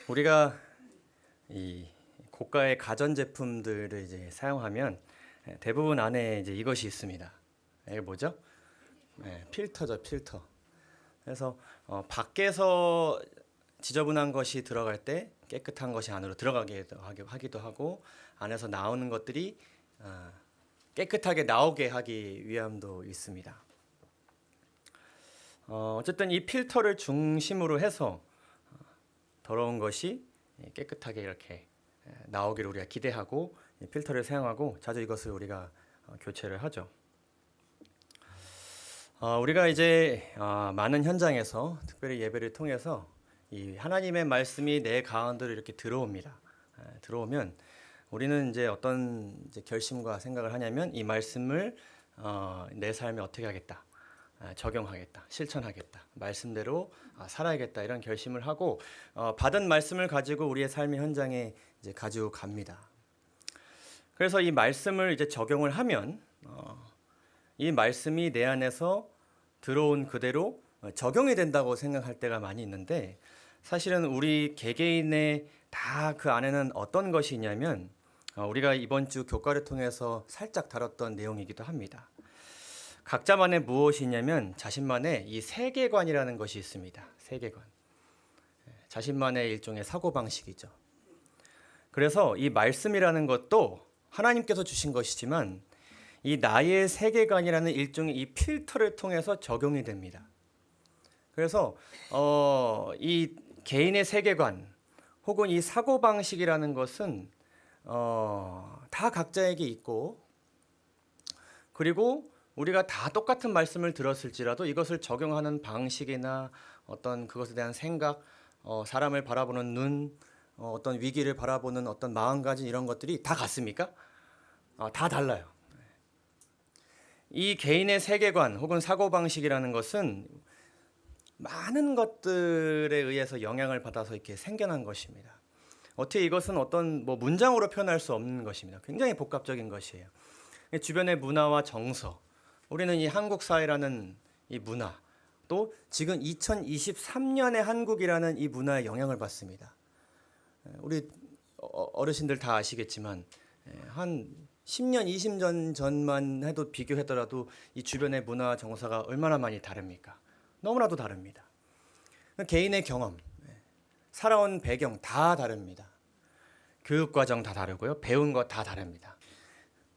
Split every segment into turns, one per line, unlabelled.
우리가 이 고가의 가전 제품들을 이제 사용하면 대부분 안에 이제 이것이 있습니다. 이게 뭐죠? 필터죠, 필터. 그래서 밖에서 지저분한 것이 들어갈 때 깨끗한 것이 안으로 들어가게 하기도 하고, 안에서 나오는 것들이 깨끗하게 나오게 하기 위함도 있습니다. 어쨌든 이 필터를 중심으로 해서 더러운 것이 깨끗하게 이렇게 나오기를 우리가 기대하고 필터를 사용하고 자주 이것을 우리가 교체를 하죠. 우리가 이제 많은 현장에서 특별히 예배를 통해서 이 하나님의 말씀이 내 가운데로 이렇게 들어옵니다. 들어오면 우리는 이제 어떤 이제 결심과 생각을 하냐면 이 말씀을 내 삶에 어떻게 하겠다, 적용하겠다, 실천하겠다, 말씀대로 살아야겠다 이런 결심을 하고 받은 말씀을 가지고 우리의 삶의 현장에 이제 가지고 갑니다. 그래서 이 말씀을 이제 적용을 하면 이 말씀이 내 안에서 들어온 그대로 적용이 된다고 생각할 때가 많이 있는데, 사실은 우리 개개인의 다 그 안에는 어떤 것이 있냐면 우리가 이번 주 교과를 통해서 살짝 다뤘던 내용이기도 합니다. 각자만의 무엇이 있냐면 자신만의 이 세계관이라는 것이 있습니다. 세계관. 자신만의 일종의 사고방식이죠. 그래서 이 말씀이라는 것도 하나님께서 주신 것이지만 이 나의 세계관이라는 일종의 이 필터를 통해서 적용이 됩니다. 그래서 이 개인의 세계관 혹은 이 사고방식이라는 것은 다 각자에게 있고, 그리고 우리가 다 똑같은 말씀을 들었을지라도 이것을 적용하는 방식이나 어떤 그것에 대한 생각, 사람을 바라보는 눈, 어떤 위기를 바라보는 어떤 마음가짐 이런 것들이 다 같습니까? 다 달라요. 이 개인의 세계관 혹은 사고방식이라는 것은 많은 것들에 의해서 영향을 받아서 이렇게 생겨난 것입니다. 어떻게 이것은 어떤 문장으로 표현할 수 없는 것입니다. 굉장히 복합적인 것이에요. 주변의 문화와 정서, 우리는 이 한국 사회라는 이 문화, 또 지금 2023년의 한국이라는 이 문화에 영향을 받습니다. 우리 어르신들 다 아시겠지만 한 10년, 20년 전만 해도 비교하더라도 이 주변의 문화 정서가 얼마나 많이 다릅니까? 너무나도 다릅니다. 개인의 경험, 살아온 배경 다 다릅니다. 교육 과정 다 다르고요. 배운 것 다 다릅니다.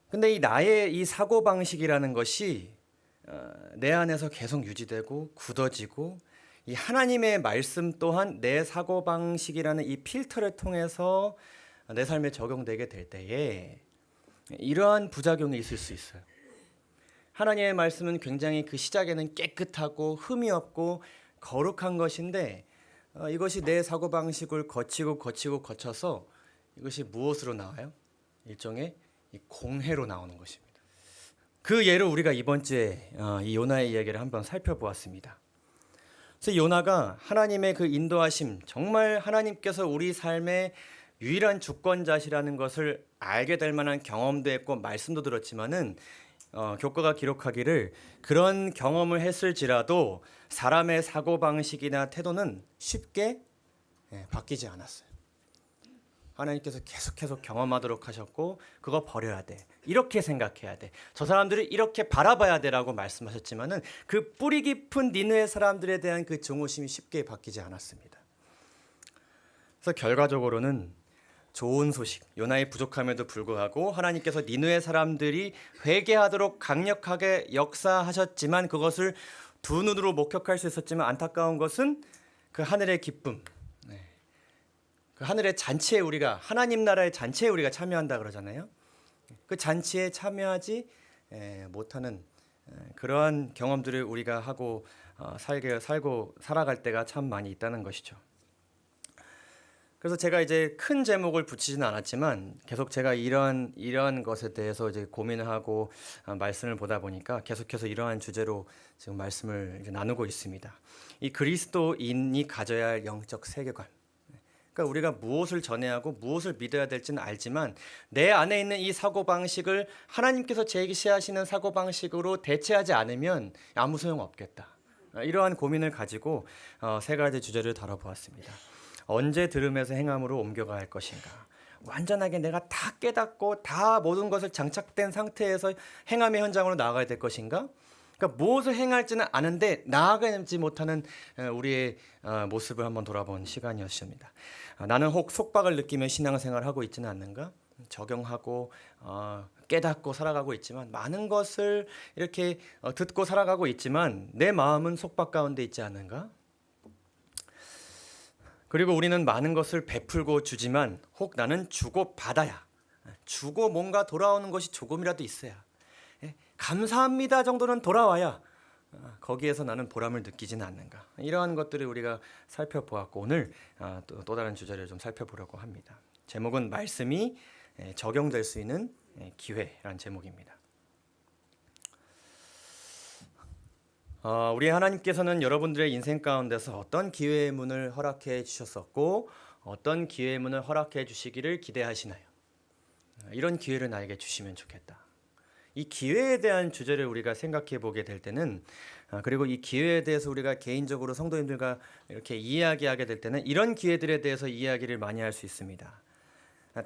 근데 이 나의 이 사고방식이라는 것이 내 안에서 계속 유지되고 굳어지고, 이 하나님의 말씀 또한 내 사고방식이라는 이 필터를 통해서 내 삶에 적용되게 될 때에 이러한 부작용이 있을 수 있어요. 하나님의 말씀은 굉장히 그 시작에는 깨끗하고 흠이 없고 거룩한 것인데 이것이 내 사고방식을 거쳐서 이것이 무엇으로 나와요? 일종의 이 공해로 나오는 것입니다. 그 예를 우리가 이번 주에 이 요나의 이야기를 한번 살펴보았습니다. 그래서 요나가 하나님의 그 인도하심, 정말 하나님께서 우리 삶의 유일한 주권자시라는 것을 알게 될 만한 경험도 했고 말씀도 들었지만은 교과가 기록하기를 그런 경험을 했을지라도 사람의 사고방식이나 태도는 쉽게 바뀌지 않았어요. 하나님께서 계속 경험하도록 하셨고 그거 버려야 돼, 이렇게 생각해야 돼, 저 사람들을 이렇게 바라봐야 돼라고 말씀하셨지만은 그 뿌리 깊은 니느웨 사람들에 대한 그 증오심이 쉽게 바뀌지 않았습니다. 그래서 결과적으로는 좋은 소식, 요나의 부족함에도 불구하고 하나님께서 니느웨 사람들이 회개하도록 강력하게 역사하셨지만 그것을 두 눈으로 목격할 수 있었지만 안타까운 것은 그 하늘의 기쁨, 그 하늘의 잔치에 우리가, 하나님 나라의 잔치에 우리가 참여한다 그러잖아요. 그 잔치에 참여하지 못하는 그러한 경험들을 우리가 하고 살고 살아갈 때가 참 많이 있다는 것이죠. 그래서 제가 이제 큰 제목을 붙이지는 않았지만 계속 제가 이러한 것에 대해서 이제 고민을 하고 말씀을 보다 보니까 계속해서 이러한 주제로 지금 말씀을 이제 나누고 있습니다. 이 그리스도인이 가져야 할 영적 세계관. 그러니까 우리가 무엇을 전해야 하고 무엇을 믿어야 될지는 알지만 내 안에 있는 이 사고방식을 하나님께서 제시하시는 사고방식으로 대체하지 않으면 아무 소용 없겠다. 이러한 고민을 가지고 세 가지 주제를 다뤄보았습니다. 언제 들음에서 행함으로 옮겨가 할 것인가? 완전하게 내가 다 깨닫고 다 모든 것을 장착된 상태에서 행함의 현장으로 나아가야 될 것인가? 그러니까 무엇을 행할지는 아는데 나아가지 못하는 우리의 모습을 한번 돌아본 시간이었습니다. 나는 혹 속박을 느끼며 신앙생활을 하고 있지는 않는가? 적용하고 깨닫고 살아가고 있지만 많은 것을 이렇게 듣고 살아가고 있지만 내 마음은 속박 가운데 있지 않은가? 그리고 우리는 많은 것을 베풀고 주지만 혹 나는 주고 받아야 주고 뭔가 돌아오는 것이 조금이라도 있어야 감사합니다 정도는 돌아와야 거기에서 나는 보람을 느끼지는 않는가. 이러한 것들을 우리가 살펴보았고 오늘 또 다른 주제를 좀 살펴보려고 합니다. 제목은 말씀이 적용될 수 있는 기회라는 제목입니다. 우리 하나님께서는 여러분들의 인생 가운데서 어떤 기회의 문을 허락해 주셨었고 어떤 기회의 문을 허락해 주시기를 기대하시나요? 이런 기회를 나에게 주시면 좋겠다. 이 기회에 대한 주제를 우리가 생각해 보게 될 때는 그리고 이 기회에 대해서 우리가 개인적으로 성도님들과 이렇게 이야기하게 될 때는 이런 기회들에 대해서 이야기를 많이 할 수 있습니다.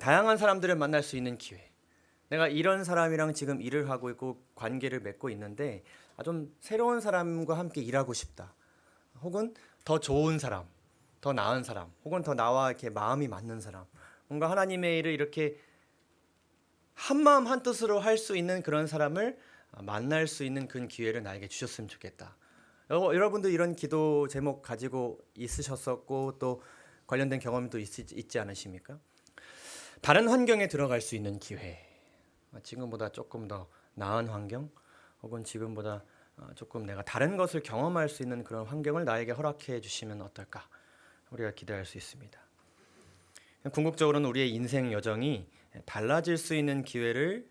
다양한 사람들을 만날 수 있는 기회. 내가 이런 사람이랑 지금 일을 하고 있고 관계를 맺고 있는데 좀 새로운 사람과 함께 일하고 싶다. 혹은 더 좋은 사람, 더 나은 사람, 혹은 더 나와 이렇게 마음이 맞는 사람. 뭔가 하나님의 일을 이렇게 한 마음 한 뜻으로 할 수 있는 그런 사람을 만날 수 있는 그 기회를 나에게 주셨으면 좋겠다. 여러분도 이런 기도 제목 가지고 있으셨었고 또 관련된 경험도 있지 않으십니까? 다른 환경에 들어갈 수 있는 기회. 지금보다 조금 더 나은 환경 혹은 지금보다 조금 내가 다른 것을 경험할 수 있는 그런 환경을 나에게 허락해 주시면 어떨까? 우리가 기대할 수 있습니다. 궁극적으로는 우리의 인생 여정이 달라질 수 있는 기회를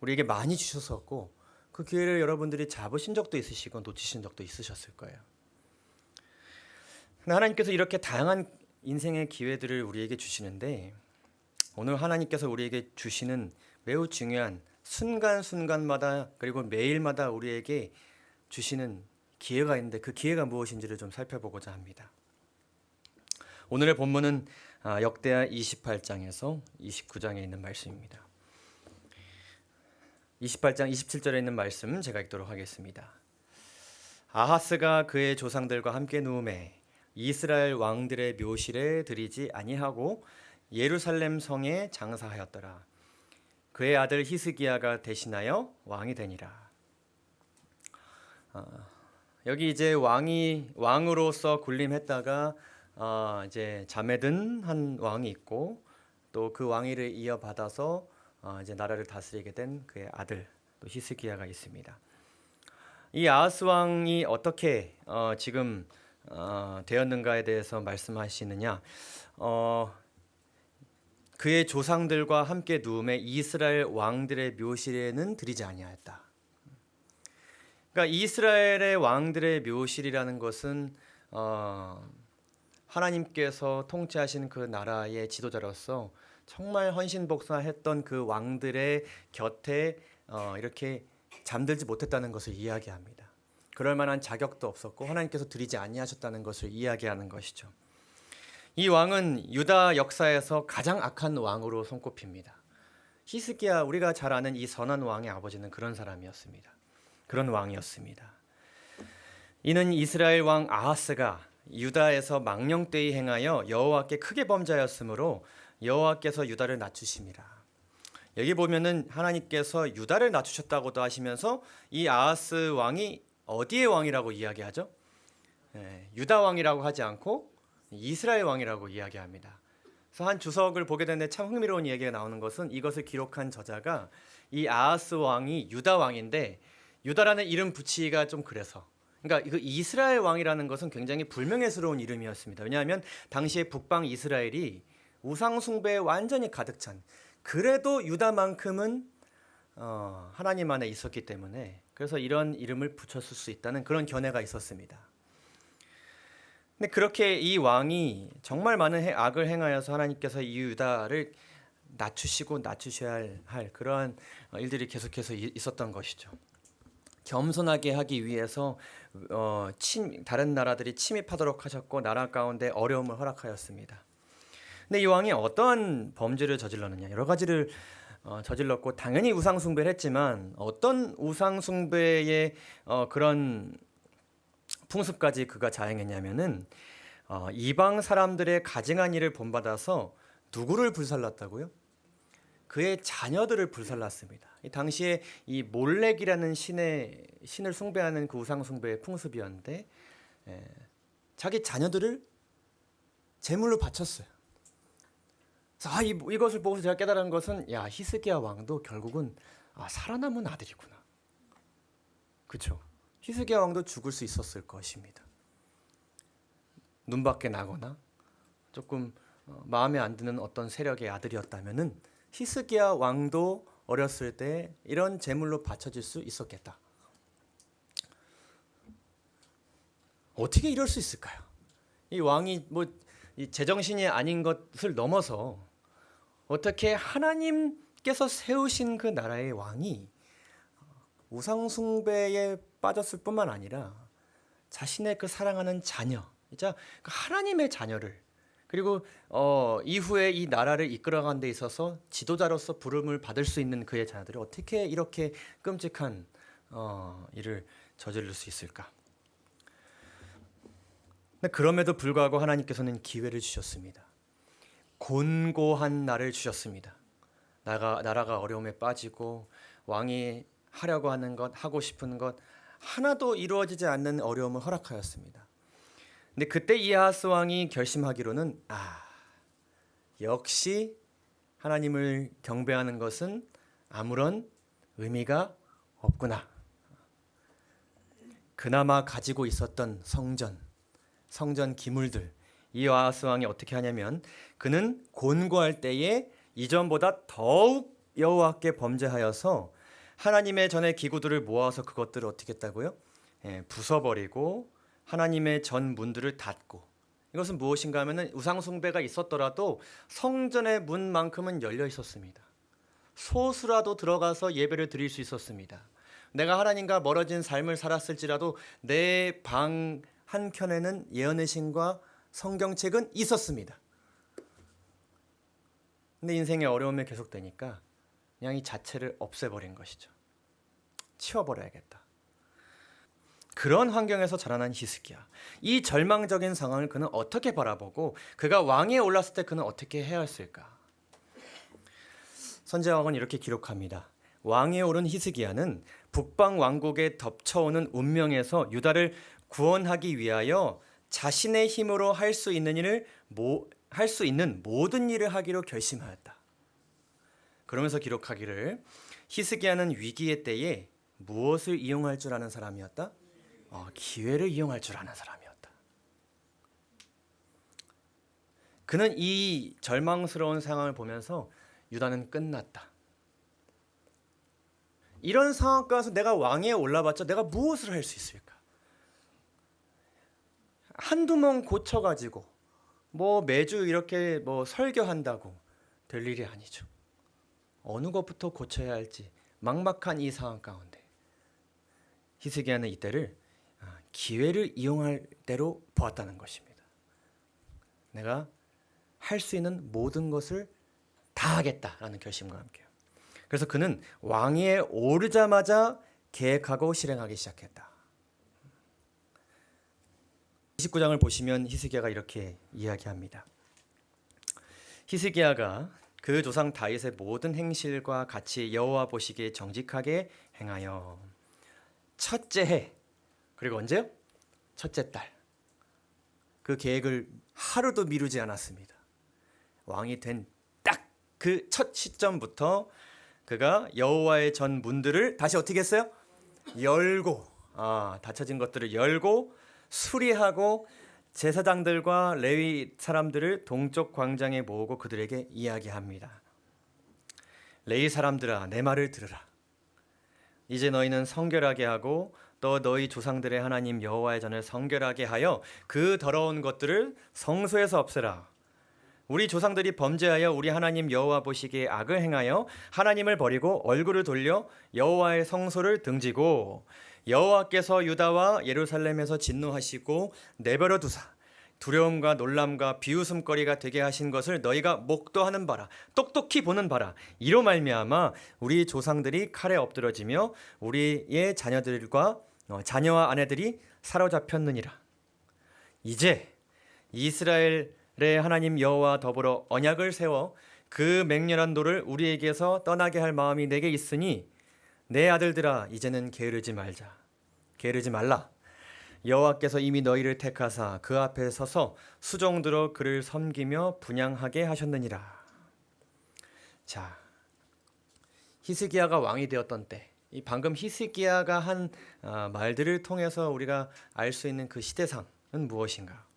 우리에게 많이 주셨었고 그 기회를 여러분들이 잡으신 적도 있으시고 놓치신 적도 있으셨을 거예요. 하나님께서 이렇게 다양한 인생의 기회들을 우리에게 주시는데 오늘 하나님께서 우리에게 주시는 매우 중요한 순간순간마다 그리고 매일마다 우리에게 주시는 기회가 있는데 그 기회가 무엇인지를 좀 살펴보고자 합니다. 오늘의 본문은 역대하 28장에서 29장에 있는 말씀입니다. 28장 27절에 있는 말씀 제가 읽도록 하겠습니다. 아하스가 그의 조상들과 함께 누우매 이스라엘 왕들의 묘실에 들이지 아니하고 예루살렘 성에 장사하였더라. 그의 아들 히스기야가 대신하여 왕이 되니라. 여기 이제 왕으로서 군림했다가 이제 잠에든 한 왕이 있고 또 그 왕위를 이어받아서 이제 나라를 다스리게 된 그의 아들 또 히스기야가 있습니다. 이 아하스 왕이 어떻게 지금 되었는가에 대해서 말씀하시느냐? 그의 조상들과 함께 누움에 이스라엘 왕들의 묘실에는 들이지 아니하였다. 그러니까 이스라엘의 왕들의 묘실이라는 것은 하나님께서 통치하신 그 나라의 지도자로서 정말 헌신복사했던 그 왕들의 곁에 이렇게 잠들지 못했다는 것을 이야기합니다. 그럴 만한 자격도 없었고 하나님께서 들이지 아니하셨다는 것을 이야기하는 것이죠. 이 왕은 유다 역사에서 가장 악한 왕으로 손꼽힙니다. 히스기야 우리가 잘 아는 이 선한 왕의 아버지는 그런 사람이었습니다. 그런 왕이었습니다. 이는 이스라엘 왕 아하스가 유다에서 망령되이 행하여 여호와께 크게 범죄하였으므로 여호와께서 유다를 낮추심이라. 여기 보면은 하나님께서 유다를 낮추셨다고도 하시면서 이 아하스 왕이 어디의 왕이라고 이야기하죠? 유다 왕이라고 하지 않고 이스라엘 왕이라고 이야기합니다. 그래서 한 주석을 보게 되는데 참 흥미로운 얘기가 나오는 것은 이것을 기록한 저자가 이 아하스 왕이 유다 왕인데 유다라는 이름 붙이기가 좀 그래서 그러니까 그 이스라엘 왕이라는 것은 굉장히 불명예스러운 이름이었습니다. 왜냐하면 당시에 북방 이스라엘이 우상 숭배에 완전히 가득 찬 그래도 유다만큼은 하나님 안에 있었기 때문에 그래서 이런 이름을 붙였을 수 있다는 그런 견해가 있었습니다. 근데 그렇게 이 왕이 정말 많은 악을 행하여서 하나님께서 이 유다를 낮추시고 낮추셔야 할 그러한 일들이 계속해서 있었던 것이죠. 겸손하게 하기 위해서 다른 나라들이 침입하도록 하셨고 나라 가운데 어려움을 허락하였습니다. 근데 이 왕이 어떠한 범죄를 저질렀느냐? 여러 가지를 저질렀고 당연히 우상 숭배를 했지만 어떤 우상 숭배의 그런 풍습까지 그가 자행했냐면은 이방 사람들의 가증한 일을 본받아서 누구를 불살랐다고요? 그의 자녀들을 불살랐습니다. 이 당시에 이 몰렉이라는 신을 숭배하는 그 우상 숭배의 풍습이었는데 자기 자녀들을 제물로 바쳤어요. 그래서 이것을 보고서 제가 깨달은 것은 히스기야 왕도 결국은 살아남은 아들이구나. 그렇죠? 히스기야 왕도 죽을 수 있었을 것입니다. 눈밖에 나거나 조금 마음에 안 드는 어떤 세력의 아들이었다면은 히스기야 왕도 어렸을 때 이런 제물로 바쳐질 수 있었겠다. 어떻게 이럴 수 있을까요? 이 왕이 이 제정신이 아닌 것을 넘어서 어떻게 하나님께서 세우신 그 나라의 왕이 우상 숭배에 빠졌을 뿐만 아니라 자신의 그 사랑하는 자녀, 진짜 하나님의 자녀를 그리고 이후에 이 나라를 이끌어가는 데 있어서 지도자로서 부름을 받을 수 있는 그의 자녀들이 어떻게 이렇게 끔찍한 일을 저지를 수 있을까? 그럼에도 불구하고 하나님께서는 기회를 주셨습니다. 곤고한 날을 주셨습니다. 나라가 어려움에 빠지고 왕이 하려고 하는 것, 하고 싶은 것 하나도 이루어지지 않는 어려움을 허락하였습니다. 근데 그때 이아하스 왕이 결심하기로는 역시 하나님을 경배하는 것은 아무런 의미가 없구나. 그나마 가지고 있었던 성전 기물들, 이아하스 왕이 어떻게 하냐면 그는 곤고할 때에 이전보다 더욱 여호와께 범죄하여서 하나님의 전의 기구들을 모아서 그것들을 어떻게 했다고요? 부숴버리고 하나님의 전 문들을 닫고, 이것은 무엇인가 하면 우상 숭배가 있었더라도 성전의 문만큼은 열려 있었습니다. 소수라도 들어가서 예배를 드릴 수 있었습니다. 내가 하나님과 멀어진 삶을 살았을지라도 내 방 한켠에는 예언의 신과 성경책은 있었습니다. 근데 인생의 어려움이 계속되니까 그냥 이 자체를 없애버린 것이죠. 치워버려야겠다. 그런 환경에서 자라난 히스기야. 이 절망적인 상황을 그는 어떻게 바라보고 그가 왕위에 올랐을 때 그는 어떻게 해야 했을까? 선지자왕은 이렇게 기록합니다. 왕위에 오른 히스기야는 북방 왕국에 덮쳐오는 운명에서 유다를 구원하기 위하여 자신의 힘으로 할 수 있는 모든 일을 하기로 결심하였다. 그러면서 기록하기를 히스기야는 위기의 때에 무엇을 이용할 줄 아는 사람이었다? 기회를 이용할 줄 아는 사람이었다. 그는 이 절망스러운 상황을 보면서 유다는 끝났다. 이런 상황 가서 내가 왕위에 올라봤자 내가 무엇을 할 수 있을까? 한두 번 고쳐가지고 매주 이렇게 설교한다고 될 일이 아니죠. 어느 것부터 고쳐야 할지 막막한 이 상황 가운데 히스기야는 이때를 기회를 이용할 대로 보았다는 것입니다. 내가 할 수 있는 모든 것을 다 하겠다라는 결심과 함께요. 그래서 그는 왕위에 오르자마자 계획하고 실행하기 시작했다. 29장을 보시면 히스기야가 이렇게 이야기합니다. 히스기야가 그 조상 다윗의 모든 행실과 같이 여호와 보시기에 정직하게 행하여 첫째 해, 그리고 언제요? 첫째 달. 그 계획을 하루도 미루지 않았습니다. 왕이 된 딱 그 첫 시점부터 그가 여호와의 전 문들을 다시 어떻게 했어요? 열고, 닫혀진 것들을 열고 수리하고 제사장들과 레위 사람들을 동쪽 광장에 모으고 그들에게 이야기합니다. 레위 사람들아, 내 말을 들으라. 이제 너희는 성결하게 하고 또 너희 조상들의 하나님 여호와의 전을 성결하게 하여 그 더러운 것들을 성소에서 없애라. 우리 조상들이 범죄하여 우리 하나님 여호와 보시기에 악을 행하여 하나님을 버리고 얼굴을 돌려 여호와의 성소를 등지고 여호와께서 유다와 예루살렘에서 진노하시고 내버려 두사 두려움과 놀람과 비웃음거리가 되게 하신 것을 너희가 목도하는 바라, 똑똑히 보는 바라. 이로 말미암아 우리 조상들이 칼에 엎드러지며 우리의 자녀와 아내들이 사로잡혔느니라. 이제 이스라엘의 하나님 여호와 더불어 언약을 세워 그 맹렬한 노를 우리에게서 떠나게 할 마음이 내게 있으니 내 아들들아, 이제는 게으르지 말라. 여호와께서 이미 너희를 택하사 그 앞에 서서 수종들어 그를 섬기며 분향하게 하셨느니라. 자, 히스기야가 왕이 되었던 때, 이 방금 히스기야가 한 말들을 통해서 우리가 알 수 있는 그 시대상은 무엇인가?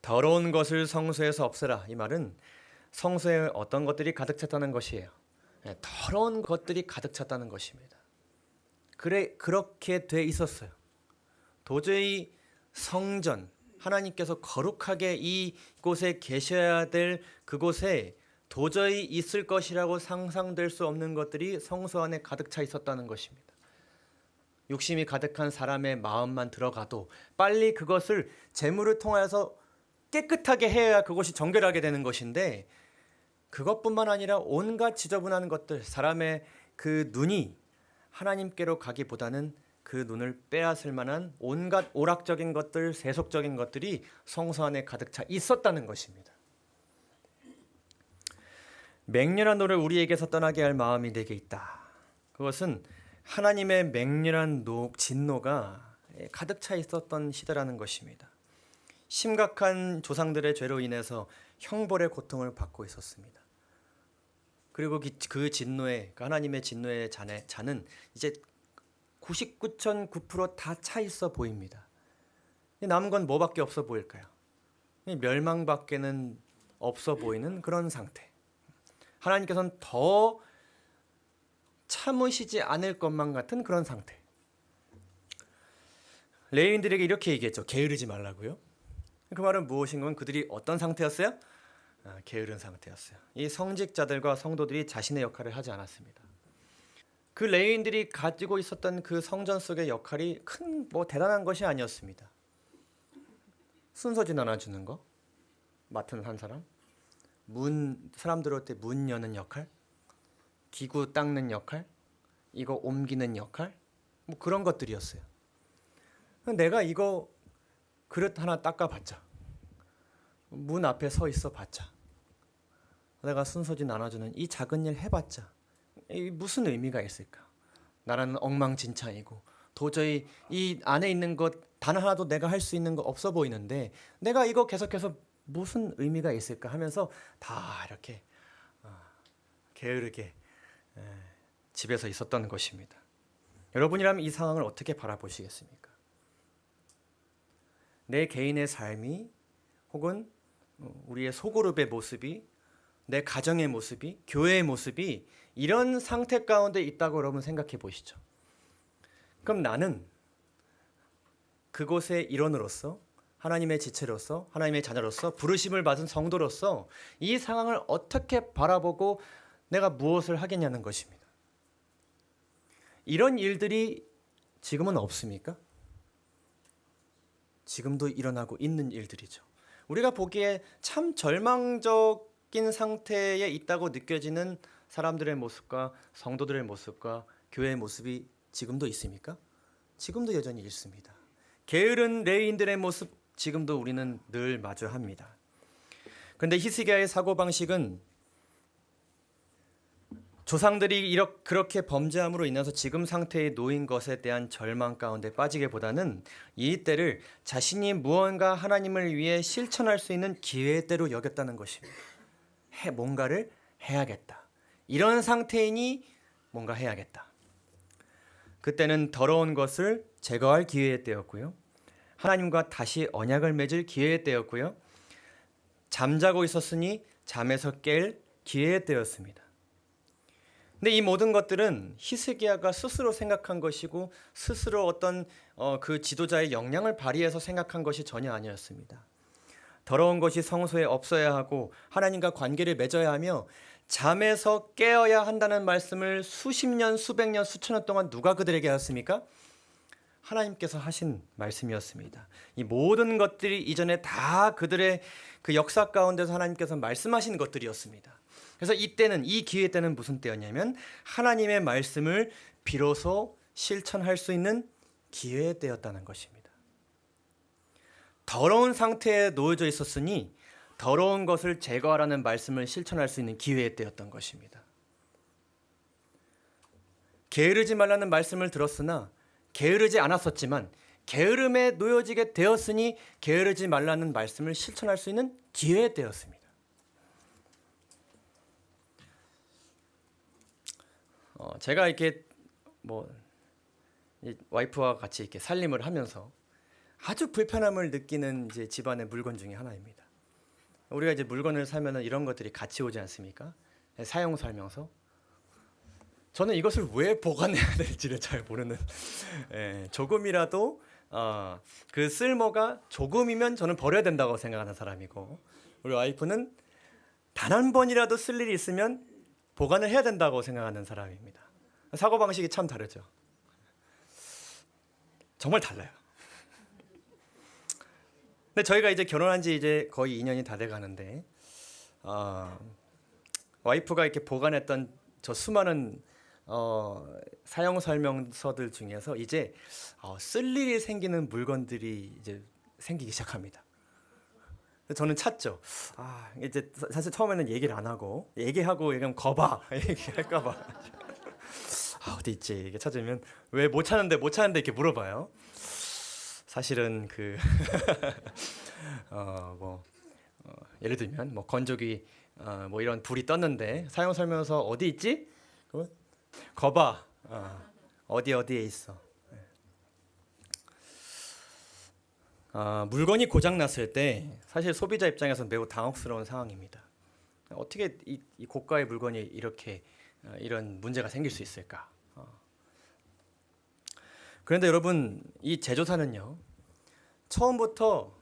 더러운 것을 성소에서 없애라. 이 말은 성소에 어떤 것들이 가득 찼다는 것이에요. 더러운 것들이 가득 찼다는 것입니다. 그렇게 돼 있었어요. 도저히 성전, 하나님께서 거룩하게 이곳에 계셔야 될 그곳에 도저히 있을 것이라고 상상될 수 없는 것들이 성소 안에 가득 차 있었다는 것입니다. 욕심이 가득한 사람의 마음만 들어가도 빨리 그것을 재물을 통하여서 깨끗하게 해야 그것이 정결하게 되는 것인데, 그것뿐만 아니라 온갖 지저분한 것들, 사람의 그 눈이 하나님께로 가기보다는 그 눈을 빼앗을 만한 온갖 오락적인 것들, 세속적인 것들이 성소 안에 가득 차 있었다는 것입니다. 맹렬한 노를 우리에게서 떠나게 할 마음이 내게 있다. 그것은 하나님의 맹렬한 진노가 가득 차 있었던 시대라는 것입니다. 심각한 조상들의 죄로 인해서 형벌의 고통을 받고 있었습니다. 그리고 그 진노의, 하나님의 진노의 잔은 이제 99.9% 다 차 있어 보입니다. 남은 건 뭐밖에 없어 보일까요? 멸망밖에는 없어 보이는 그런 상태. 하나님께서는 더 참으시지 않을 것만 같은 그런 상태. 레위인들에게 이렇게 얘기했죠. 게으르지 말라고요. 그 말은 무엇인가? 그들이 어떤 상태였어요? 게으른 상태였어요. 이 성직자들과 성도들이 자신의 역할을 하지 않았습니다. 그 레위인들이 가지고 있었던 그 성전 속의 역할이 대단한 것이 아니었습니다. 순서지 나눠주는 거, 맡은 한 사람, 사람 들어올 때 문 여는 역할, 기구 닦는 역할, 이거 옮기는 역할, 그런 것들이었어요. 내가 이거 그릇 하나 닦아봤자, 문 앞에 서 있어 봤자, 내가 순서지 나눠주는 이 작은 일 해봤자 무슨 의미가 있을까? 나라는 엉망진창이고 도저히 이 안에 있는 것 단 하나도 내가 할 수 있는 거 없어 보이는데 내가 이거 계속해서 무슨 의미가 있을까 하면서 다 이렇게 게으르게 집에서 있었던 것입니다. 여러분이라면 이 상황을 어떻게 바라보시겠습니까? 내 개인의 삶이 혹은 우리의 소그룹의 모습이, 내 가정의 모습이, 교회의 모습이 이런 상태 가운데 있다고 여러분 생각해 보시죠. 그럼 나는 그곳의 일원으로서, 하나님의 지체로서, 하나님의 자녀로서, 부르심을 받은 성도로서 이 상황을 어떻게 바라보고 내가 무엇을 하겠냐는 것입니다. 이런 일들이 지금은 없습니까? 지금도 일어나고 있는 일들이죠. 우리가 보기에 참 절망적인 상태에 있다고 느껴지는 사람들의 모습과 성도들의 모습과 교회의 모습이 지금도 있습니까? 지금도 여전히 있습니다. 게으른 레위인들의 모습 지금도 우리는 늘 마주합니다. 그런데 히스기야의 사고방식은 조상들이 그렇게 범죄함으로 인해서 지금 상태에 놓인 것에 대한 절망 가운데 빠지기보다는 이 때를 자신이 무언가 하나님을 위해 실천할 수 있는 기회의 때로 여겼다는 것입니다. 뭔가를 해야겠다. 이런 상태이니 뭔가 해야겠다. 그때는 더러운 것을 제거할 기회의 때였고요. 하나님과 다시 언약을 맺을 기회의 때였고요. 잠자고 있었으니 잠에서 깰 기회의 때였습니다. 근데 이 모든 것들은 히스기야가 스스로 생각한 것이고 스스로 어떤 그 지도자의 역량을 발휘해서 생각한 것이 전혀 아니었습니다. 더러운 것이 성소에 없어야 하고 하나님과 관계를 맺어야 하며 잠에서 깨어야 한다는 말씀을 수십 년, 수백 년, 수천 년 동안 누가 그들에게 하였습니까? 하나님께서 하신 말씀이었습니다. 이 모든 것들이 이전에 다 그들의 그 역사 가운데서 하나님께서 말씀하신 것들이었습니다. 그래서 이때는, 이 기회 때는 무슨 때였냐면 하나님의 말씀을 비로소 실천할 수 있는 기회의 때였다는 것입니다. 더러운 상태에 놓여져 있었으니 더러운 것을 제거하라는 말씀을 실천할 수 있는 기회의 때였던 것입니다. 게으르지 말라는 말씀을 들었으나 게으르지 않았었지만 게으름에 놓여지게 되었으니 게으르지 말라는 말씀을 실천할 수 있는 기회의 때였습니다. 제가 이렇게 이 와이프와 같이 이렇게 살림을 하면서 아주 불편함을 느끼는 이제 집안의 물건 중에 하나입니다. 우리가 이제 물건을 사면은 이런 것들이 같이 오지 않습니까? 사용 설명서. 저는 이것을 왜 보관해야 될지를 잘 모르는, 조금이라도 그 쓸모가 조금이면 저는 버려야 된다고 생각하는 사람이고, 우리 와이프는 단 한 번이라도 쓸 일이 있으면 보관을 해야 된다고 생각하는 사람입니다. 사고 방식이 참 다르죠. 정말 달라요. 근데 저희가 이제 결혼한 지 이제 거의 2년이 다 돼 가는데, 와이프가 이렇게 보관했던 저 수많은 사용 설명서들 중에서 이제 쓸 일이 생기는 물건들이 이제 생기기 시작합니다. 저는 찾죠. 이제 사실 처음에는 얘기를 안 하고, 얘기하고 얘기하면 거봐 얘기할까봐 어디 있지 이게 찾으면 왜 못 찾는데 이렇게 물어봐요. 사실은 그 예를 들면 건조기 이런 불이 떴는데 사용 설명서 어디 있지? 거봐. 어디에 있어. 물건이 고장 났을 때 사실 소비자 입장에서는 매우 당혹스러운 상황입니다. 어떻게 이 고가의 물건이 이렇게 이런 문제가 생길 수 있을까? 그런데 여러분, 이 제조사는요, 처음부터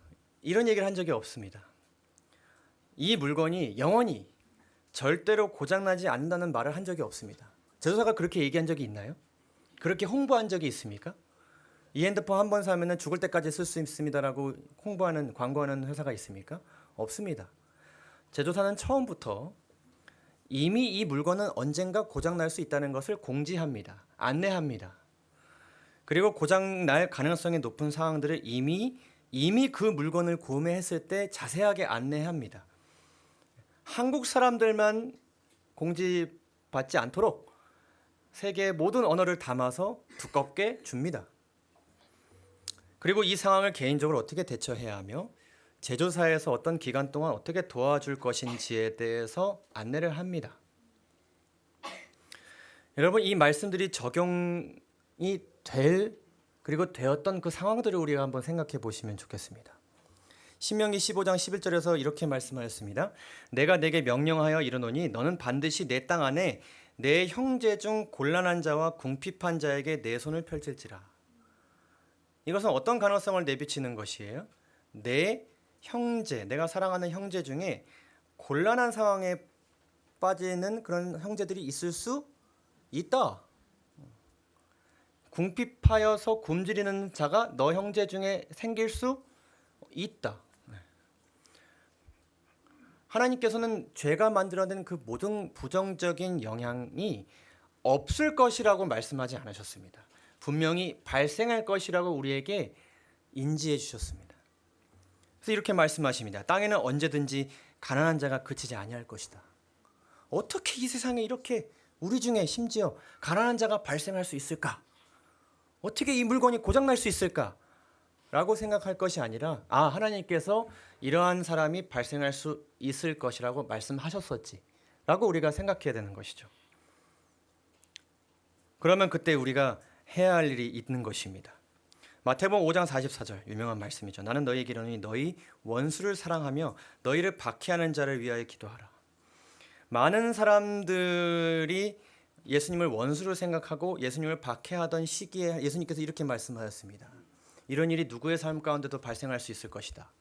이런 얘기를 한 적이 없습니다. 이 물건이 영원히 절대로 고장나지 않는다는 말을 한 적이 없습니다. 제조사가 그렇게 얘기한 적이 있나요? 그렇게 홍보한 적이 있습니까? 이 핸드폰 한 번 사면 죽을 때까지 쓸 수 있습니다라고 홍보하는, 광고하는 회사가 있습니까? 없습니다. 제조사는 처음부터 이미 이 물건은 언젠가 고장날 수 있다는 것을 공지합니다. 안내합니다. 그리고 고장날 가능성이 높은 상황들을 이미 그 물건을 구매했을 때 자세하게 안내합니다. 한국 사람들만 공지받지 않도록 세계의 모든 언어를 담아서 두껍게 줍니다. 그리고 이 상황을 개인적으로 어떻게 대처해야 하며 제조사에서 어떤 기간 동안 어떻게 도와줄 것인지에 대해서 안내를 합니다. 여러분, 이 말씀들이 적용이 그리고 되었던 그 상황들을 우리가 한번 생각해 보시면 좋겠습니다. 신명기 15장 11절에서 이렇게 말씀하였습니다. 내가 내게 명령하여 이르노니 너는 반드시 내 땅 안에 내 형제 중 곤란한 자와 궁핍한 자에게 내 손을 펼칠지라. 이것은 어떤 가능성을 내비치는 것이에요? 내 형제, 내가 사랑하는 형제 중에 곤란한 상황에 빠지는 그런 형제들이 있을 수 있다. 궁핍하여서 굶주리는 자가 너 형제 중에 생길 수 있다. 하나님께서는 죄가 만들어낸 그 모든 부정적인 영향이 없을 것이라고 말씀하지 않으셨습니다. 분명히 발생할 것이라고 우리에게 인지해 주셨습니다. 그래서 이렇게 말씀하십니다. 땅에는 언제든지 가난한 자가 그치지 아니할 것이다. 어떻게 이 세상에 이렇게 우리 중에 심지어 가난한 자가 발생할 수 있을까? 어떻게 이 물건이 고장날 수 있을까? 라고 생각할 것이 아니라 하나님께서 이러한 사람이 발생할 수 있을 것이라고 말씀하셨었지 라고 우리가 생각해야 되는 것이죠. 그러면 그때 우리가 해야 할 일이 있는 것입니다. 마태복음 5장 44절 유명한 말씀이죠. 나는 너희에게 이르노니 너희 원수를 사랑하며 너희를 박해하는 자를 위하여 기도하라. 많은 사람들이 예수님을 원수로 생각하고 예수님을 박해하던 시기에 예수님께서 이렇게 말씀하셨습니다. 이런 일이 누구의 삶 가운데도 발생할 수 있을 것이다.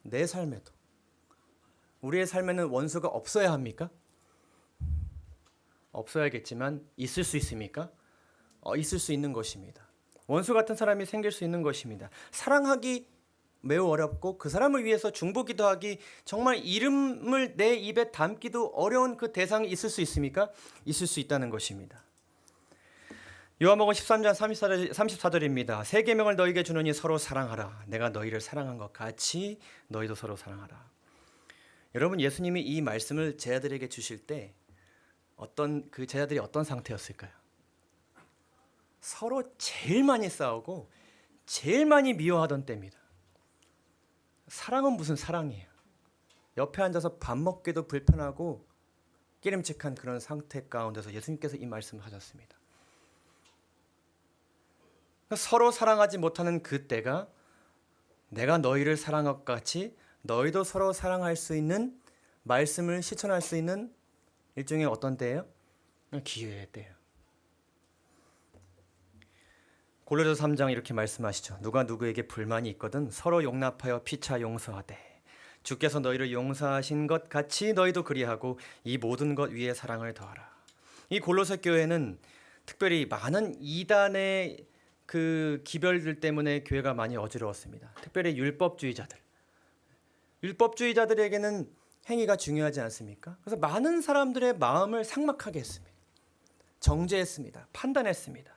내 삶에도. 우리의 삶에는 원수가 없어야 합니까? 없어야겠지만 있을 수 있습니까? 있을 수 있는 것입니다. 원수 같은 사람이 생길 수 있는 것입니다. 사랑하기 매우 어렵고 그 사람을 위해서 중보기도 하기 정말 이름을 내 입에 담기도 어려운 그 대상이 있을 수 있습니까? 있을 수 있다는 것입니다. 요한복음 13장 34절입니다. 새 계명을 너희에게 주노니 서로 사랑하라. 내가 너희를 사랑한 것 같이 너희도 서로 사랑하라. 여러분, 예수님이 이 말씀을 제자들에게 주실 때 그 제자들이 어떤 상태였을까요? 서로 제일 많이 싸우고 제일 많이 미워하던 때입니다. 사랑은 무슨 사랑이에요? 옆에 앉아서 밥 먹기도 불편하고 끼림칙한 그런 상태 가운데서 예수님께서 이 말씀을 하셨습니다. 서로 사랑하지 못하는 그때가 내가 너희를 사랑한 것 같이 너희도 서로 사랑할 수 있는 말씀을 실천할 수 있는 일종의 어떤 때예요? 기회의 때예요. 골로새서 3장 이렇게 말씀하시죠. 누가 누구에게 불만이 있거든 서로 용납하여 피차 용서하되 주께서 너희를 용서하신 것 같이 너희도 그리하고 이 모든 것 위에 사랑을 더하라. 이 골로새 교회는 특별히 많은 이단의 그 기별들 때문에 교회가 많이 어지러웠습니다. 특별히 율법주의자들에게는 행위가 중요하지 않습니까? 그래서 많은 사람들의 마음을 삭막하게 했습니다. 정죄했습니다. 판단했습니다.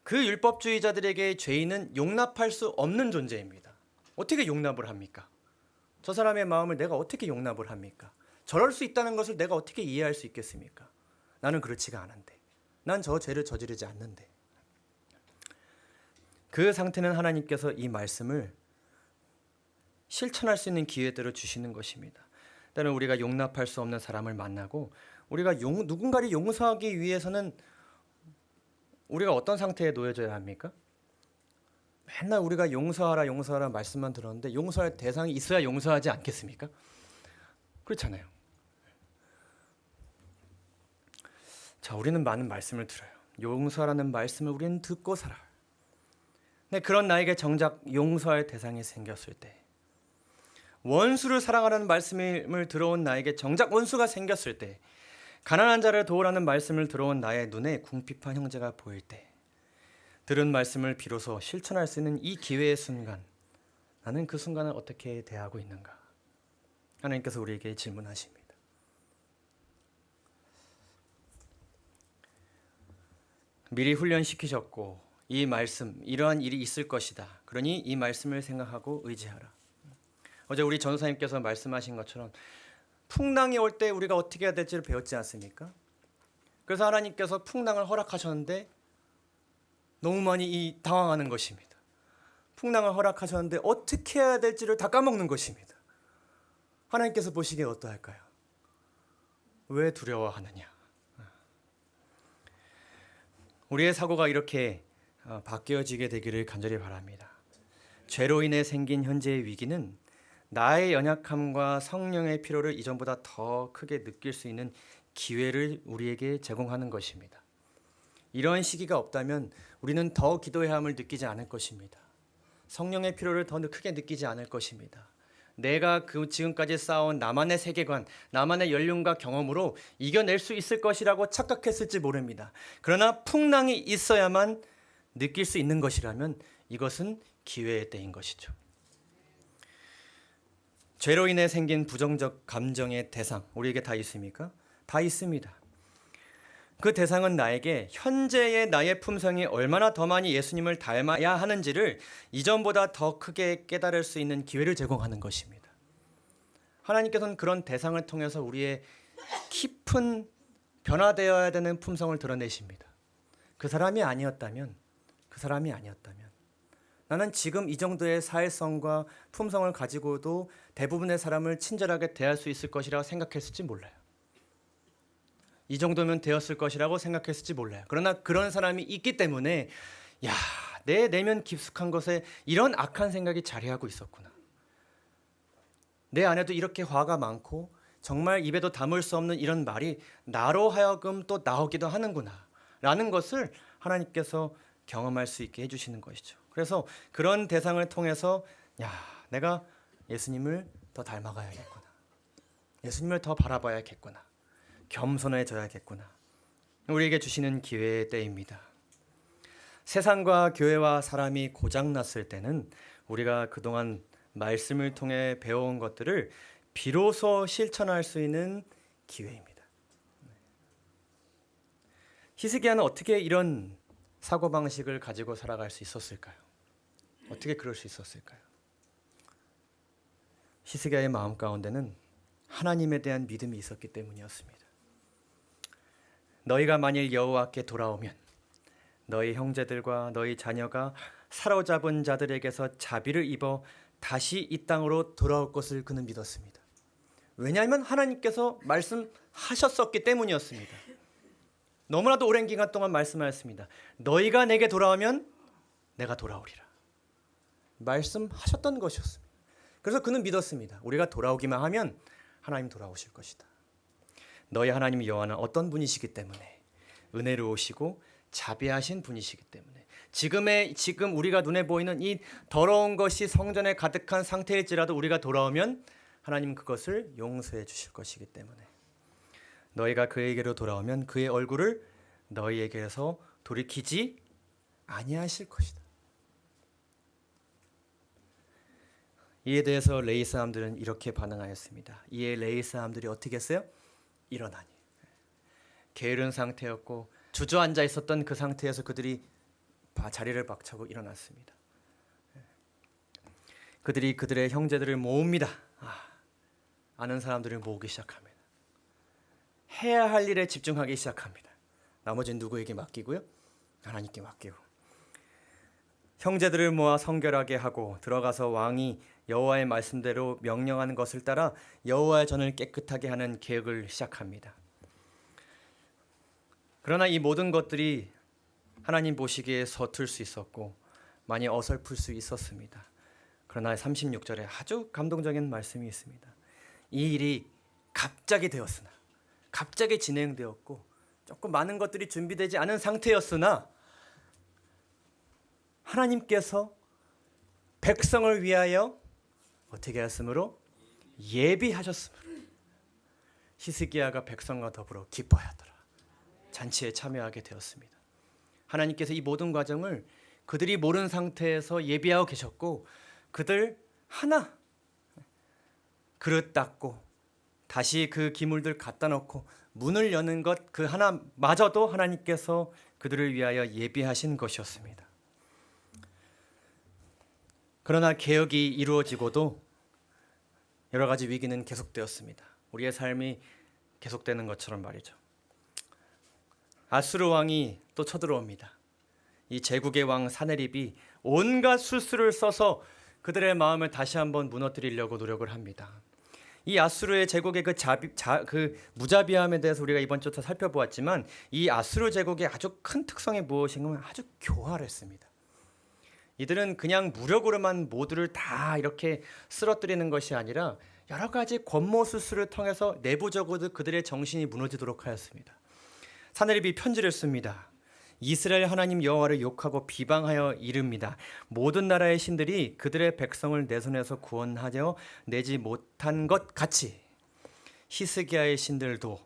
그 율법주의자들에게 죄인은 용납할 수 없는 존재입니다. 어떻게 용납을 합니까? 저 사람의 마음을 내가 어떻게 용납을 합니까? 저럴 수 있다는 것을 내가 어떻게 이해할 수 있겠습니까? 나는 그렇지가 않은데. 난 저 죄를 저지르지 않는데. 그 상태는 하나님께서 이 말씀을 실천할 수 있는 기회들을 주시는 것입니다. 때는 우리가 용납할 수 없는 사람을 만나고 우리가 누군가를 용서하기 위해서는 우리가 어떤 상태에 놓여져야 합니까? 맨날 우리가 용서하라 말씀만 들었는데 용서할 대상이 있어야 용서하지 않겠습니까? 그렇잖아요. 자, 우리는 많은 말씀을 들어요. 용서라는 말씀을 우리는 듣고 살아요. 근데 그런 나에게 정작 용서할 대상이 생겼을 때, 원수를 사랑하라는 말씀을 들어온 나에게 정작 원수가 생겼을 때, 가난한 자를 도우라는 말씀을 들어온 나의 눈에 궁핍한 형제가 보일 때, 들은 말씀을 비로소 실천할 수 있는 이 기회의 순간, 나는 그 순간을 어떻게 대하고 있는가? 하나님께서 우리에게 질문하십니다. 미리 훈련시키셨고 이 말씀, 이러한 일이 있을 것이다. 그러니 이 말씀을 생각하고 의지하라. 어제 우리 전도사님께서 말씀하신 것처럼 풍랑이 올 때 우리가 어떻게 해야 될지를 배웠지 않습니까? 그래서 하나님께서 풍랑을 허락하셨는데 너무 많이 당황하는 것입니다. 풍랑을 허락하셨는데 어떻게 해야 될지를 다 까먹는 것입니다. 하나님께서 보시기에 어떠할까요? 왜 두려워하느냐? 우리의 사고가 이렇게 바뀌어지게 되기를 간절히 바랍니다. 죄로 인해 생긴 현재의 위기는 나의 연약함과 성령의 필요를 이전보다 더 크게 느낄 수 있는 기회를 우리에게 제공하는 것입니다. 이런 시기가 없다면 우리는 더 기도해야 함을 느끼지 않을 것입니다. 성령의 필요를 더 크게 느끼지 않을 것입니다. 내가 지금까지 쌓아온 나만의 세계관, 나만의 연륜과 경험으로 이겨낼 수 있을 것이라고 착각했을지 모릅니다. 그러나 풍랑이 있어야만 느낄 수 있는 것이라면 이것은 기회의 때인 것이죠. 죄로 인해 생긴 부정적 감정의 대상, 우리에게 다 있습니까? 다 있습니다. 그 대상은 나에게 현재의 나의 품성이 얼마나 더 많이 예수님을 닮아야 하는지를 이전보다 더 크게 깨달을 수 있는 기회를 제공하는 것입니다. 하나님께서는 그런 대상을 통해서 우리의 깊은 변화되어야 되는 품성을 드러내십니다. 그 사람이 아니었다면 나는 지금 이 정도의 사회성과 품성을 가지고도 대부분의 사람을 친절하게 대할 수 있을 것이라고 생각했을지 몰라요. 이 정도면 되었을 것이라고 생각했을지 몰라요. 그러나 그런 사람이 있기 때문에 내 내면 깊숙한 것에 이런 악한 생각이 자리하고 있었구나. 내 안에도 이렇게 화가 많고 정말 입에도 담을 수 없는 이런 말이 나로 하여금 또 나오기도 하는구나 라는 것을 하나님께서 경험할 수 있게 해주시는 것이죠. 그래서 그런 대상을 통해서 내가 예수님을 더 닮아가야겠구나. 예수님을 더 바라봐야겠구나. 겸손해져야겠구나. 우리에게 주시는 기회의 때입니다. 세상과 교회와 사람이 고장났을 때는 우리가 그동안 말씀을 통해 배워온 것들을 비로소 실천할 수 있는 기회입니다. 히스기야는 어떻게 이런 사고방식을 가지고 살아갈 수 있었을까요? 어떻게 그럴 수 있었을까요? 히스기야의 마음 가운데는 하나님에 대한 믿음이 있었기 때문이었습니다. 너희가 만일 여호와께 돌아오면 너희 형제들과 너희 자녀가 사로잡은 자들에게서 자비를 입어 다시 이 땅으로 돌아올 것을 그는 믿었습니다. 왜냐하면 하나님께서 말씀하셨었기 때문이었습니다. 너무나도 오랜 기간 동안 말씀하셨습니다. 너희가 내게 돌아오면 내가 돌아오리라. 말씀하셨던 것이었습니다. 그래서 그는 믿었습니다. 우리가 돌아오기만 하면 하나님 돌아오실 것이다. 너희 하나님 여호와는 어떤 분이시기 때문에 은혜로우시고 자비하신 분이시기 때문에 지금 우리가 눈에 보이는 이 더러운 것이 성전에 가득한 상태일지라도 우리가 돌아오면 하나님 그것을 용서해 주실 것이기 때문에 너희가 그에게로 돌아오면 그의 얼굴을 너희에게서 돌이키지 아니하실 것이다. 이에 대해서 레위 사람들은 이렇게 반응하였습니다. 이에 레위 사람들이 어떻게 했어요? 일어나니. 게으른 상태였고 주저앉아 있었던 그 상태에서 그들이 자리를 박차고 일어났습니다. 그들이 그들의 형제들을 모읍니다. 아는 사람들을 모으기 시작합니다. 해야 할 일에 집중하기 시작합니다. 나머지는 누구에게 맡기고요? 하나님께 맡기고. 형제들을 모아 성결하게 하고 들어가서 왕이 여호와의 말씀대로 명령하는 것을 따라 여호와의 전을 깨끗하게 하는 계획을 시작합니다. 그러나 이 모든 것들이 하나님 보시기에 서툴 수 있었고 많이 어설플 수 있었습니다. 그러나 36절에 아주 감동적인 말씀이 있습니다. 이 일이 갑자기 되었으나, 갑자기 진행되었고 조금 많은 것들이 준비되지 않은 상태였으나 하나님께서 백성을 위하여 어떻게 하였으므로? 예비하셨으므로 히스기야가 백성과 더불어 기뻐하더라. 잔치에 참여하게 되었습니다. 하나님께서 이 모든 과정을 그들이 모르는 상태에서 예비하고 계셨고 그들 하나 그릇 닦고 다시 그 기물들 갖다 놓고 문을 여는 것 그 하나마저도 하나님께서 그들을 위하여 예비하신 것이었습니다. 그러나 개혁이 이루어지고도 여러 가지 위기는 계속되었습니다. 우리의 삶이 계속되는 것처럼 말이죠. 아수르 왕이 또 쳐들어옵니다. 이 제국의 왕 사네립이 온갖 술수를 써서 그들의 마음을 다시 한번 무너뜨리려고 노력을 합니다. 이 아수르의 제국의 그 무자비함에 대해서 우리가 이번 주부터 살펴보았지만 이 아수르 제국의 아주 큰 특성이 무엇인가 아주 교활했습니다. 이들은 그냥 무력으로만 모두를 다 이렇게 쓰러뜨리는 것이 아니라 여러 가지 권모술수를 통해서 내부적으로 그들의 정신이 무너지도록 하였습니다. 사네립이 편지를 씁니다. 이스라엘 하나님 여호와를 욕하고 비방하여 이릅니다. 모든 나라의 신들이 그들의 백성을 내 손에서 구원하여 내지 못한 것 같이 히스기야의 신들도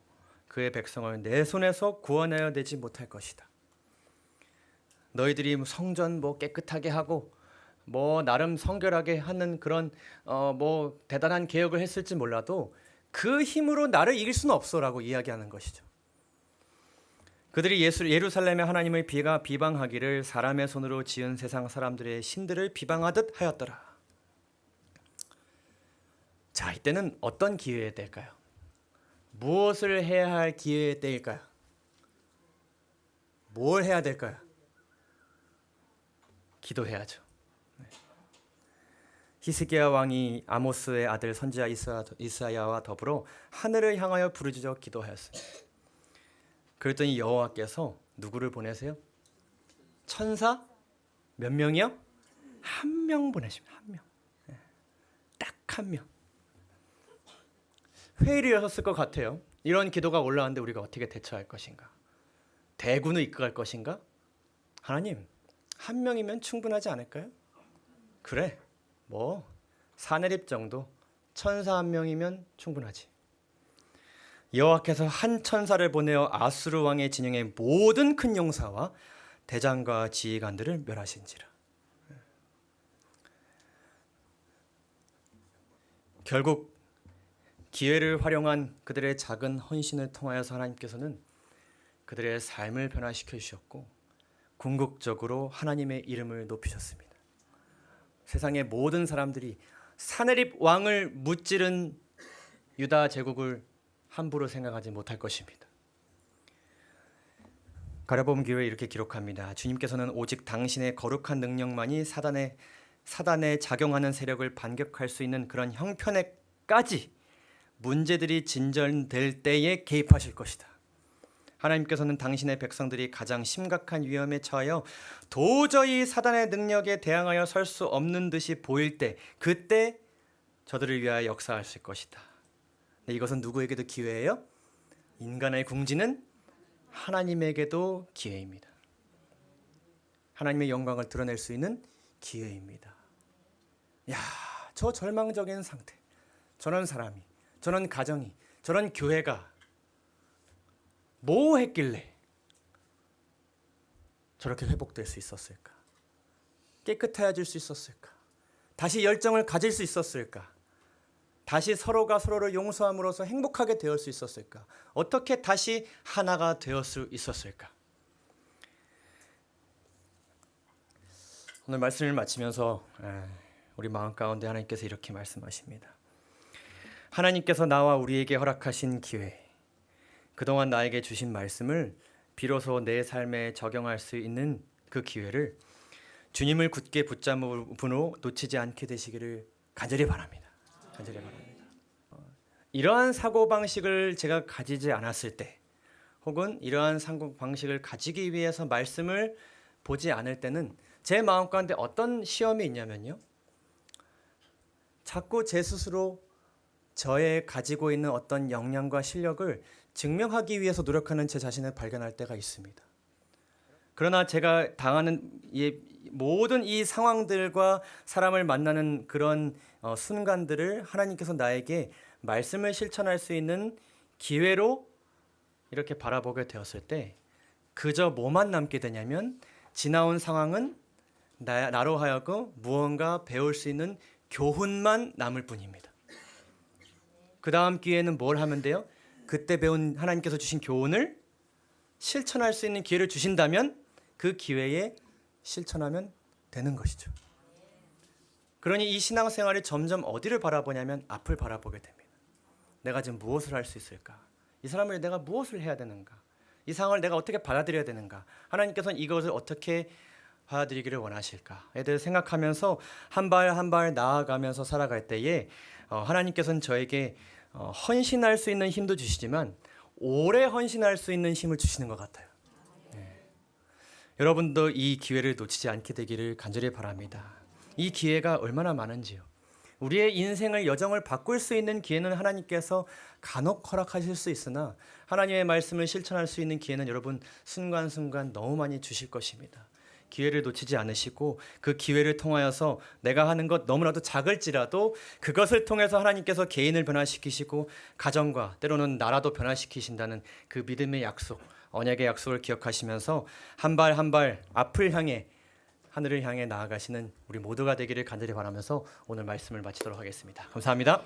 그의 백성을 내 손에서 구원하여 내지 못할 것이다. 너희들이 성전 깨끗하게 하고 나름 성결하게 하는 그런 대단한 개혁을 했을지 몰라도 그 힘으로 나를 이길 수는 없어라고 이야기하는 것이죠. 그들이 예루살렘의 하나님을 비방하기를 사람의 손으로 지은 세상 사람들의 신들을 비방하듯 하였더라. 자, 이때는 어떤 기회의 때일까요? 무엇을 해야 할 기회의 때일까요? 뭘 해야 될까요? 기도해야죠. 히스기야 왕이 아모스의 아들 선지자 이사야와 더불어 하늘을 향하여 부르짖어 기도하였습니다. 그랬더니 여호와께서 누구를 보내세요? 천사 몇 명이요? 한 명 보내십니다. 한 명. 딱 한 명. 회의를 하셨을 것 같아요. 이런 기도가 올라왔는데 우리가 어떻게 대처할 것인가? 대군을 이끌어갈 것인가? 하나님, 한 명이면 충분하지 않을까요? 그래, 사내립 정도, 천사 한 명이면 충분하지. 여호와께서 한 천사를 보내어 아수르 왕의 진영의 모든 큰 용사와 대장과 지휘관들을 멸하신지라. 결국 기회를 활용한 그들의 작은 헌신을 통하여서 하나님께서는 그들의 삶을 변화시켜 주셨고 궁극적으로 하나님의 이름을 높이셨습니다. 세상의 모든 사람들이 사내립 왕을 무찌른 유다 제국을 함부로 생각하지 못할 것입니다. 가랴봄 교회에 이렇게 기록합니다. 주님께서는 오직 당신의 거룩한 능력만이 사단에 작용하는 세력을 반격할 수 있는 그런 형편에까지 문제들이 진전될 때에 개입하실 것이다. 하나님께서는 당신의 백성들이 가장 심각한 위험에 처하여 도저히 사단의 능력에 대항하여 설 수 없는 듯이 보일 때, 그때 저들을 위하여 역사하실 것이다. 네, 이것은 누구에게도 기회예요? 인간의 궁지는 하나님에게도 기회입니다. 하나님의 영광을 드러낼 수 있는 기회입니다. 야, 저 절망적인 상태, 저런 사람이, 저런 가정이, 저런 교회가 뭐 했길래 저렇게 회복될 수 있었을까? 깨끗해질 수 있었을까? 다시 열정을 가질 수 있었을까? 다시 서로가 서로를 용서함으로써 행복하게 되었을 수 있었을까? 어떻게 다시 하나가 되었을 수 있었을까? 오늘 말씀을 마치면서 우리 마음 가운데 하나님께서 이렇게 말씀하십니다. 하나님께서 나와 우리에게 허락하신 기회, 그동안 나에게 주신 말씀을 비로소 내 삶에 적용할 수 있는 그 기회를 주님을 굳게 붙잡음으로 놓치지 않게 되시기를 간절히 바랍니다. 간절히 바랍니다. 이러한 사고방식을 제가 가지지 않았을 때, 혹은 이러한 사고방식을 가지기 위해서 말씀을 보지 않을 때는 제 마음 가운데 어떤 시험이 있냐면요, 자꾸 제 스스로 저의 가지고 있는 어떤 역량과 실력을 증명하기 위해서 노력하는 제 자신을 발견할 때가 있습니다. 그러나 제가 당하는 모든 이 상황들과 사람을 만나는 그런 순간들을 하나님께서 나에게 말씀을 실천할 수 있는 기회로 이렇게 바라보게 되었을 때 그저 뭐만 남게 되냐면 지나온 상황은 나로 하여금 무언가 배울 수 있는 교훈만 남을 뿐입니다. 그 다음 기회는 뭘 하면 돼요? 그때 배운 하나님께서 주신 교훈을 실천할 수 있는 기회를 주신다면 그 기회에 실천하면 되는 것이죠. 그러니 이 신앙생활이 점점 어디를 바라보냐면 앞을 바라보게 됩니다. 내가 지금 무엇을 할 수 있을까? 이 사람을 내가 무엇을 해야 되는가? 이 상황을 내가 어떻게 받아들여야 되는가? 하나님께서는 이것을 어떻게 받아들이기를 원하실까에 대해 생각하면서 한 발 한 발 나아가면서 살아갈 때에 하나님께서는 저에게 헌신할 수 있는 힘도 주시지만 오래 헌신할 수 있는 힘을 주시는 것 같아요. 여러분도 이 기회를 놓치지 않게 되기를 간절히 바랍니다. 이 기회가 얼마나 많은지요. 우리의 인생을 여정을 바꿀 수 있는 기회는 하나님께서 간혹 허락하실 수 있으나 하나님의 말씀을 실천할 수 있는 기회는 여러분 순간순간 너무 많이 주실 것입니다. 기회를 놓치지 않으시고 그 기회를 통하여서 내가 하는 것 너무나도 작을지라도 그것을 통해서 하나님께서 개인을 변화시키시고 가정과 때로는 나라도 변화시키신다는 그 믿음의 약속, 언약의 약속을 기억하시면서 한 발 한 발 앞을 향해 하늘을 향해 나아가시는 우리 모두가 되기를 간절히 바라면서 오늘 말씀을 마치도록 하겠습니다. 감사합니다.